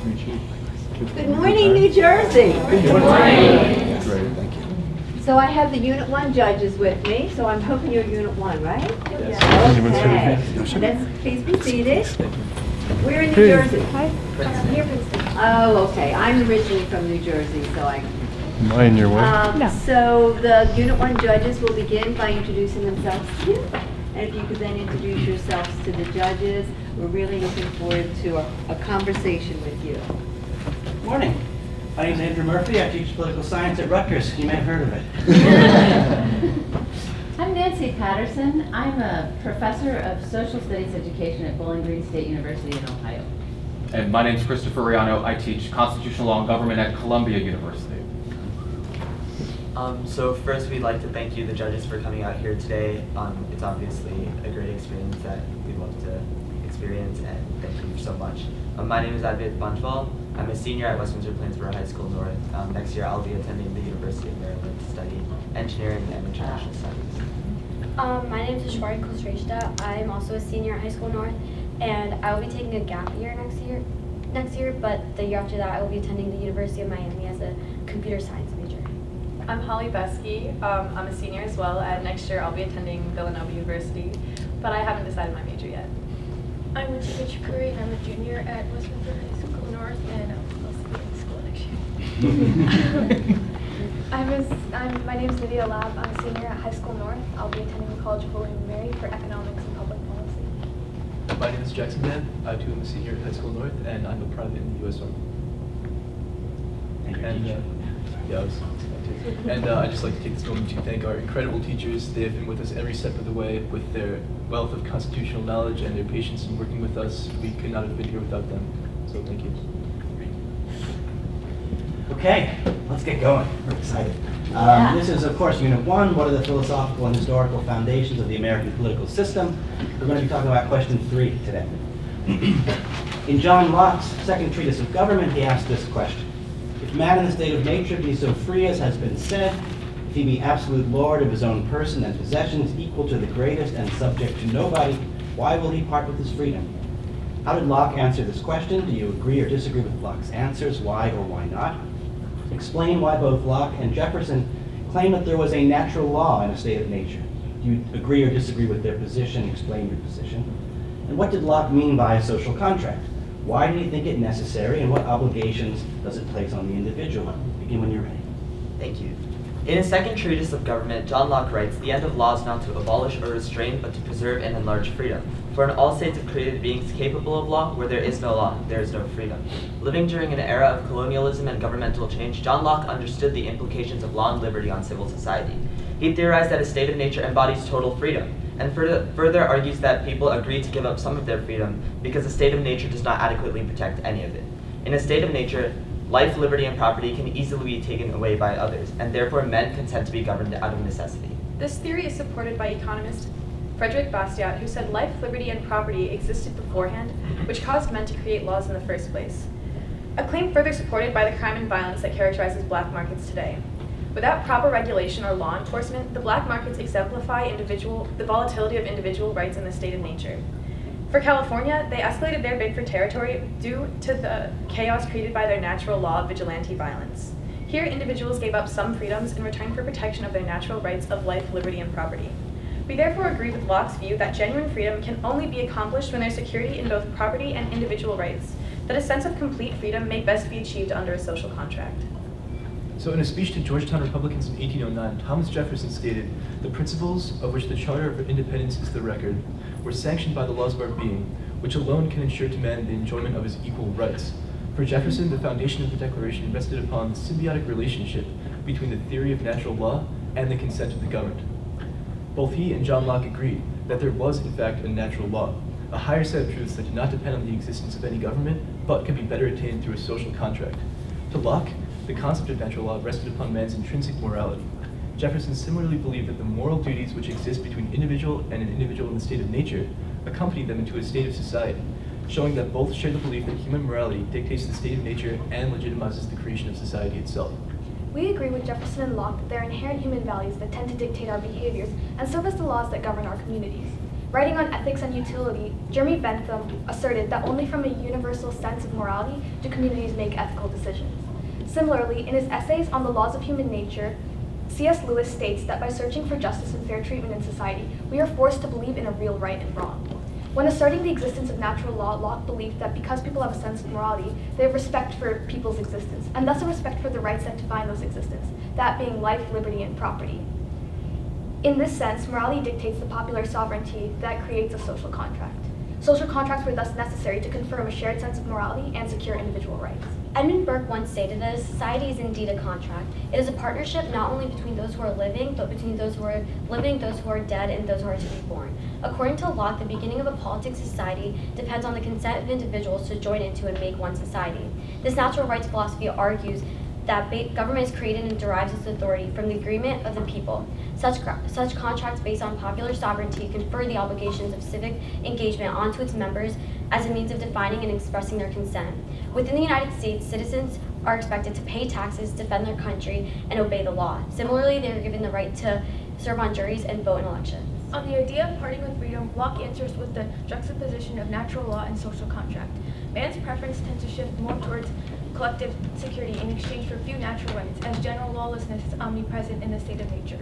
to meet you. Good morning, New Jersey. Good morning. Great, thank you. So I have the Unit 1 judges with me, so I'm hoping you're Unit 1, right? Yes. Okay. Please be seated. We're in New Jersey. Hi. I'm here for. Oh, okay. I'm originally from New Jersey, so I. Am I in your way? So the Unit 1 judges will begin by introducing themselves to you. And if you could then introduce yourselves to the judges, we're really looking forward to a conversation with you. Morning. My name is Andrew Murphy. I teach political science at Rutgers. You may have heard of it. I'm Nancy Patterson. I'm a professor of social studies education at Bowling Green State University in Ohio. And my name is Christopher Riano. I teach constitutional law and government at Columbia University. So first, we'd like to thank you, the judges, for coming out here today. It's obviously a great experience that we'd love to experience, and thank you so much. My name is Albert Paulsson. I'm a senior at Windsor-Plainsboro High School North. Next year, I'll be attending the University of Maryland to study engineering and international studies. My name is Ashwari Kosreshta. I'm also a senior at High School North, and I will be taking a gap year next year, but the year after that, I will be attending the University of Miami as a computer science major. I'm Holly Besky. I'm a senior as well, and next year I'll be attending Villanova University, but I haven't decided my major yet. I'm Richika Chukuri, and I'm a junior at Westminster High School North, and I'll be in school next year. My name is Nydia Lab. I'm a senior at High School North. I'll be attending the College of William and Mary for economics and public policy. My name is Jackson Dan. I too am a senior at High School North, and I'm a private in the U.S. Army. And I'd just like to take this moment to thank our incredible teachers. They have been with us every step of the way with their wealth of constitutional knowledge and their patience in working with us. We could not have been here without them. So thank you. Okay, let's get going. We're excited. This is, of course, Unit 1. What are the philosophical and historical foundations of the American political system? We're going to be talking about question 3 today. In John Locke's second treatise of government, he asked this question. If man in the state of nature be so free as has been said, if he be absolute lord of his own person and possessions, equal to the greatest and subject to nobody, why will he part with his freedom? How did Locke answer this question? Do you agree or disagree with Locke's answers? Why or why not? Explain why both Locke and Jefferson claim that there was a natural law in a state of nature. Do you agree or disagree with their position? Explain your position. And what did Locke mean by a social contract? Why did he think it necessary, and what obligations does it place on the individual? Begin when you're ready. Thank you. In his second treatise of government, John Locke writes, "The end of law is not to abolish or restrain, but to preserve and enlarge freedom. For in all states of created beings capable of law, where there is no law, there is no freedom." Living during an era of colonialism and governmental change, John Locke understood the implications of law and liberty on civil society. He theorized that a state of nature embodies total freedom, and further argues that people agree to give up some of their freedom because a state of nature does not adequately protect any of it. In a state of nature, life, liberty, and property can easily be taken away by others, and therefore men consent to be governed out of necessity. This theory is supported by economist Frederick Bastiat, who said life, liberty, and property existed beforehand, which caused men to create laws in the first place. A claim further supported by the crime and violence that characterizes black markets today. Without proper regulation or law enforcement, the black markets exemplify the volatility of individual rights in the state of nature. For California, they escalated their bid for territory due to the chaos created by their natural law of vigilante violence. Here, individuals gave up some freedoms in return for protection of their natural rights of life, liberty, and property. We therefore agree with Locke's view that genuine freedom can only be accomplished when there's security in both property and individual rights, that a sense of complete freedom may best be achieved under a social contract. So in a speech to Georgetown Republicans in 1809, Thomas Jefferson stated, "The principles of which the Charter of Independence is the record were sanctioned by the laws of our being, which alone can ensure to man the enjoyment of his equal rights." For Jefferson, the foundation of the Declaration rested upon the symbiotic relationship between the theory of natural law and the consent of the governed. Both he and John Locke agreed that there was, in fact, a natural law, a higher set of truths that did not depend on the existence of any government, but could be better attained through a social contract. To Locke, the concept of natural law rested upon man's intrinsic morality. Jefferson similarly believed that the moral duties which exist between individual and an individual in the state of nature accompany them into a state of society, showing that both share the belief that human morality dictates the state of nature and legitimizes the creation of society itself. We agree with Jefferson and Locke that there are inherent human values that tend to dictate our behaviors, and so does the laws that govern our communities. Writing on ethics and utility, Jeremy Bentham asserted that only from a universal sense of morality do communities make ethical decisions. Similarly, in his essays on the laws of human nature, C.S. Lewis states that by searching for justice and fair treatment in society, we are forced to believe in a real right and wrong. When asserting the existence of natural law, Locke believed that because people have a sense of morality, they have respect for people's existence, and thus a respect for the rights that define those existence, that being life, liberty, and property. In this sense, morality dictates the popular sovereignty that creates a social contract. Social contracts were thus necessary to confirm a shared sense of morality and secure individual rights. Edmund Burke once stated that a society is indeed a contract. It is a partnership not only between those who are living, but between those who are living, those who are dead, and those who are to be born. According to Locke, the beginning of a politic society depends on the consent of individuals to join into and make one society. This natural rights philosophy argues that government is created and derives its authority from the agreement of the people. Such contracts based on popular sovereignty confer the obligations of civic engagement onto its members as a means of defining and expressing their consent. Within the United States, citizens are expected to pay taxes, defend their country, and obey the law. Similarly, they are given the right to serve on juries and vote in elections. On the idea of parting with freedom, Locke answers with the juxtaposition of natural law and social contract. Man's preference tends to shift more towards collective security in exchange for few natural rights, as general lawlessness is omnipresent in the state of nature.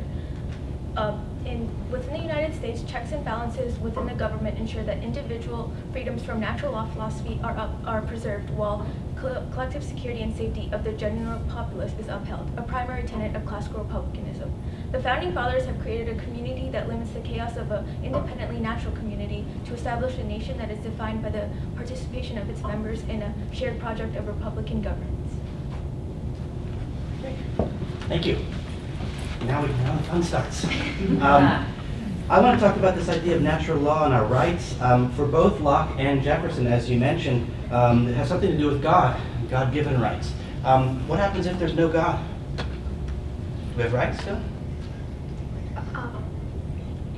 Within the United States, checks and balances within the government ensure that individual freedoms from natural law philosophy are preserved, while collective security and safety of the general populace is upheld, a primary tenet of classical republicanism. The Founding Fathers have created a community that limits the chaos of an independently natural community to establish a nation that is defined by the participation of its members in a shared project of republican governance. Thank you. Now the fun starts. I want to talk about this idea of natural law and our rights. For both Locke and Jefferson, as you mentioned, it has something to do with God-given rights. What happens if there's no God? Do we have rights still?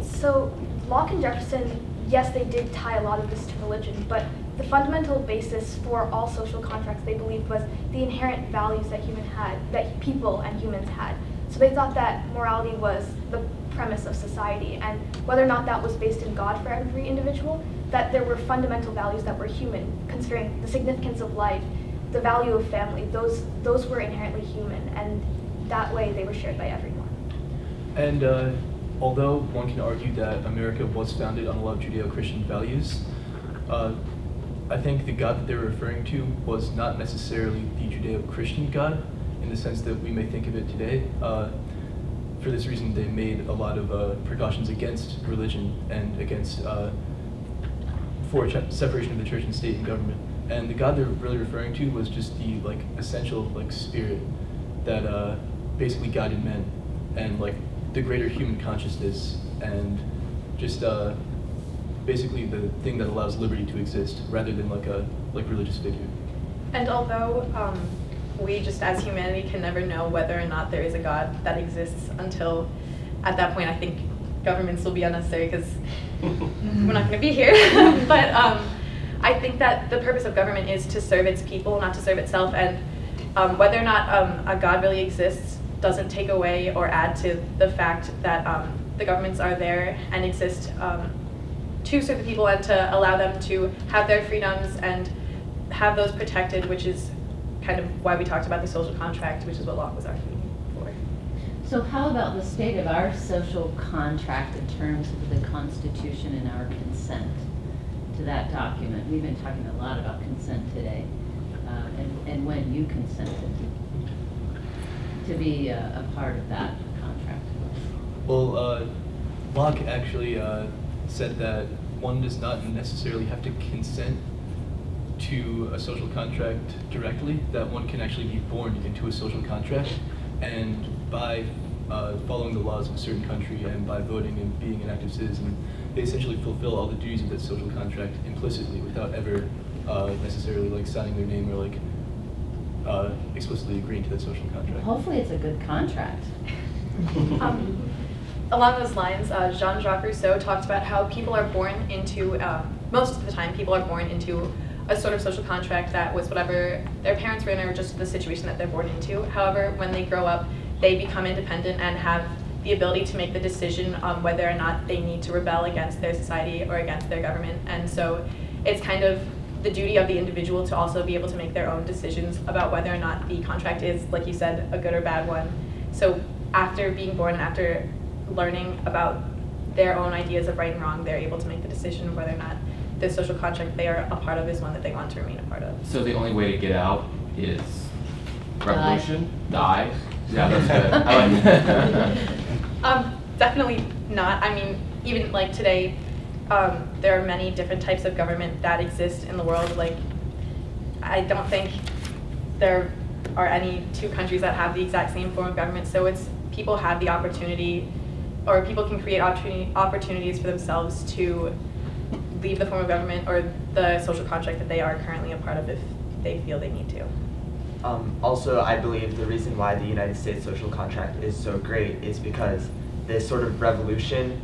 So Locke and Jefferson, yes, they did tie a lot of this to religion, but the fundamental basis for all social contracts they believed was the inherent values that people and humans had. So they thought that morality was the premise of society, and whether or not that was based in God for every individual, that there were fundamental values that were human, considering the significance of life, the value of family, those were inherently human, and that way they were shared by everyone. And although one can argue that America was founded on a lot of Judeo-Christian values, I think the God that they were referring to was not necessarily the Judeo-Christian God in the sense that we may think of it today. For this reason, they made a lot of precautions against religion and against for separation of the church and state and government. And the God they're really referring to was just the essential spirit that basically guided men and the greater human consciousness and just basically the thing that allows liberty to exist rather than a religious figure. And although we just as humanity can never know whether or not there is a God that exists until at that point I think governments will be unnecessary because we're not going to be here. But I think that the purpose of government is to serve its people, not to serve itself. And whether or not a God really exists doesn't take away or add to the fact that the governments are there and exist to serve the people and to allow them to have their freedoms and have those protected, which is kind of why we talked about the social contract, which is what Locke was arguing for. So how about the state of our social contract in terms of the Constitution and our consent to that document? We've been talking a lot about consent today, and when you consented to be a part of that contract. Well, Locke actually said that one does not necessarily have to consent to a social contract directly, that one can actually be born into a social contract, and by following the laws of a certain country and by voting and being an active citizen, they essentially fulfill all the duties of that social contract implicitly without ever necessarily signing their name or explicitly agreeing to that social contract. Hopefully it's a good contract. Along those lines, Jean-Jacques Rousseau talked about how people are born into, most of the time, people are born into a sort of social contract that was whatever their parents were in or just the situation that they're born into. However, when they grow up, they become independent and have the ability to make the decision on whether or not they need to rebel against their society or against their government. And so it's kind of the duty of the individual to also be able to make their own decisions about whether or not the contract is, like you said, a good or bad one. So after being born and after learning about their own ideas of right and wrong, they're able to make the decision of whether or not the social contract they are a part of is one that they want to remain a part of. So the only way to get out is revolution? Die? Yeah, that's good. I like that. Definitely not. I mean, even like today, there are many different types of government that exist in the world. Like, I don't think there are any two countries that have the exact same form of government. So it's people have the opportunity, or people can create opportunities for themselves to leave the form of government or the social contract that they are currently a part of if they feel they need to. Also, I believe the reason why the United States social contract is so great is because this sort of revolution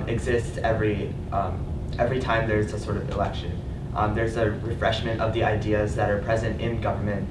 exists every time there's a sort of election. There's a refreshment of the ideas that are present in government,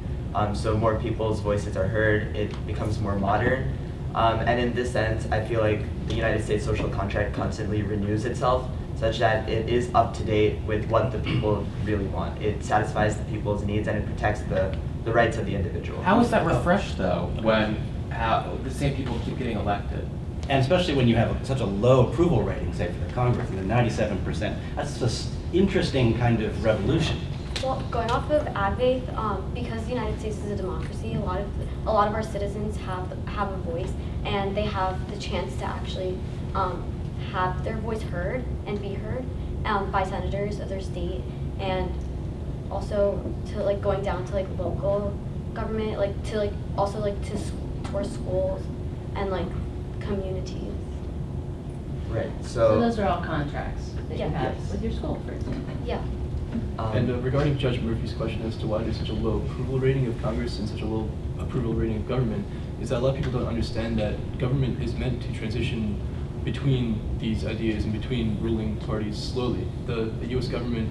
so more people's voices are heard, it becomes more modern. And in this sense, I feel like the United States social contract constantly renews itself such that it is up to date with what the people really want. It satisfies the people's needs and it protects the rights of the individual. How is that refreshed, though, when the same people keep getting elected? And especially when you have such a low approval rating, say for the Congress, 97%. That's just interesting kind of revolution. Well, going off of Advaith, because the United States is a democracy, a lot of our citizens have a voice, and they have the chance to actually have their voice heard and be heard by senators of their state, and also to like going down to like local government, like to like also like to tour schools and like communities. Right. So those are all contracts that you Yeah. have Yes. with your school, for example. Yeah. And regarding Judge Murphy's question as to why there's such a low approval rating of Congress and such a low approval rating of government, is that a lot of people don't understand that government is meant to transition between these ideas and between ruling parties slowly. The U.S. government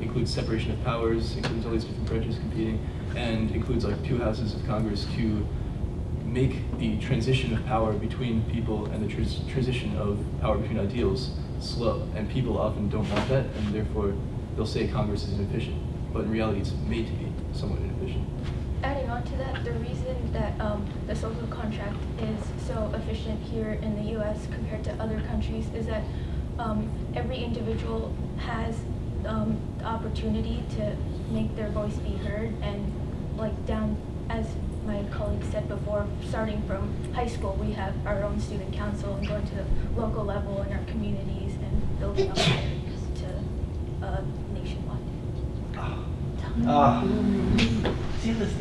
includes separation of powers, includes all these different branches competing, and includes like 2 houses of Congress to make the transition of power between people and the transition of power between ideals slow. And people often don't want that, and therefore they'll say Congress is inefficient, but in reality it's made to be somewhat inefficient. Adding on to that, the reason that the social contract is so efficient here in the U.S. compared to other countries is that every individual has the opportunity to make their voice be heard, and like down, as my colleague said before, starting from high school, we have our own student council and going to the local level in our communities and building up to nationwide. See this?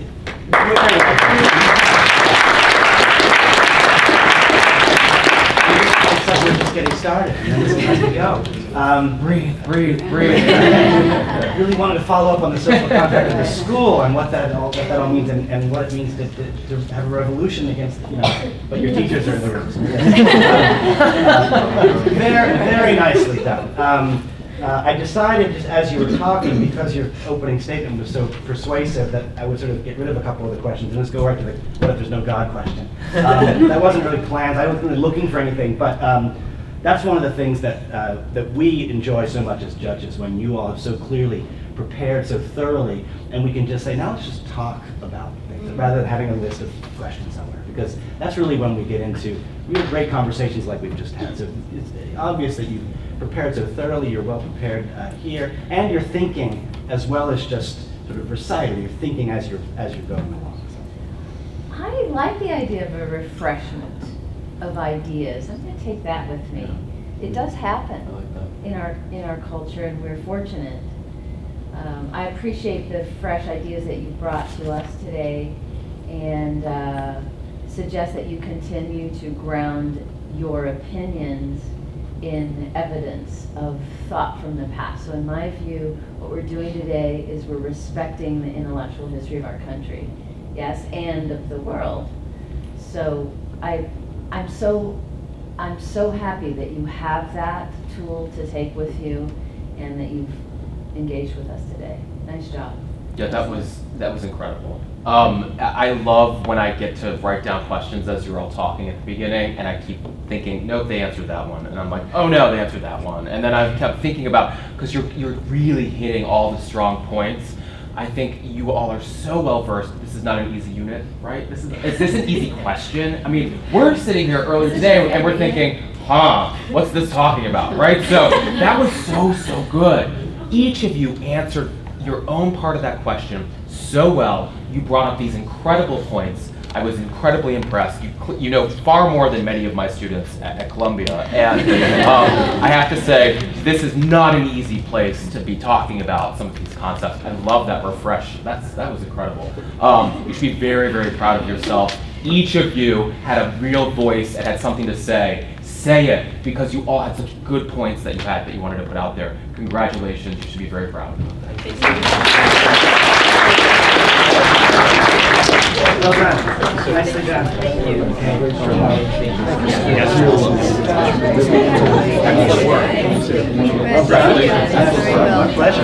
We're just getting started. This is how we go. Breathe. Really wanted to follow up on the social contract of the school and what that all means and what it means to have a revolution against, but your teachers are in the room. Very nicely done. I decided, just as you were talking, because your opening statement was so persuasive, that I would sort of get rid of a couple of the questions and just go right to the what if there's no God question. That wasn't really planned. I wasn't really looking for anything, but that's one of the things that we enjoy so much as judges, when you all have so clearly prepared so thoroughly, and we can just say, now let's just talk about things, rather than having a list of questions somewhere, because that's really when we get into real great conversations like we've just had. So it's obvious that you've prepared so thoroughly, you're well prepared here, and you're thinking as well as just sort of reciting, you're thinking as you're going along. So. I like the idea of a refreshment of ideas. I'm going to take that with me. It does happen in our culture, and we're fortunate. I appreciate the fresh ideas that you brought to us today, and suggest that you continue to ground your opinions in evidence of thought from the past. So in my view, what we're doing today is we're respecting the intellectual history of our country, yes, and of the world. So I'm so happy that you have that tool to take with you and that you've engaged with us today. Nice job. Yeah, that was incredible. I love when I get to write down questions as you're all talking at the beginning, and I keep thinking, nope, they answered that one, and I'm like, oh no, they answered that one, and then I've kept thinking about, because you're really hitting all the strong points. I think you all are so well versed. This is not an easy unit, right? Is this an easy question? I mean, we're sitting here earlier today and we're thinking, what's this talking about, right? So that was so good. Each of you answered your own part of that question so well. You brought up these incredible points. I was incredibly impressed. You know far more than many of my students at Columbia, and I have to say, this is not an easy place to be talking about some of these concepts. I love that refresh. That was incredible. You should be very, very proud of yourself. Each of you had a real voice and had something to say. Say it, because you all had such good points that you wanted to put out there. Congratulations, you should be very proud. Well done. Nicely done. Thank you. Yes. Congratulations. My pleasure.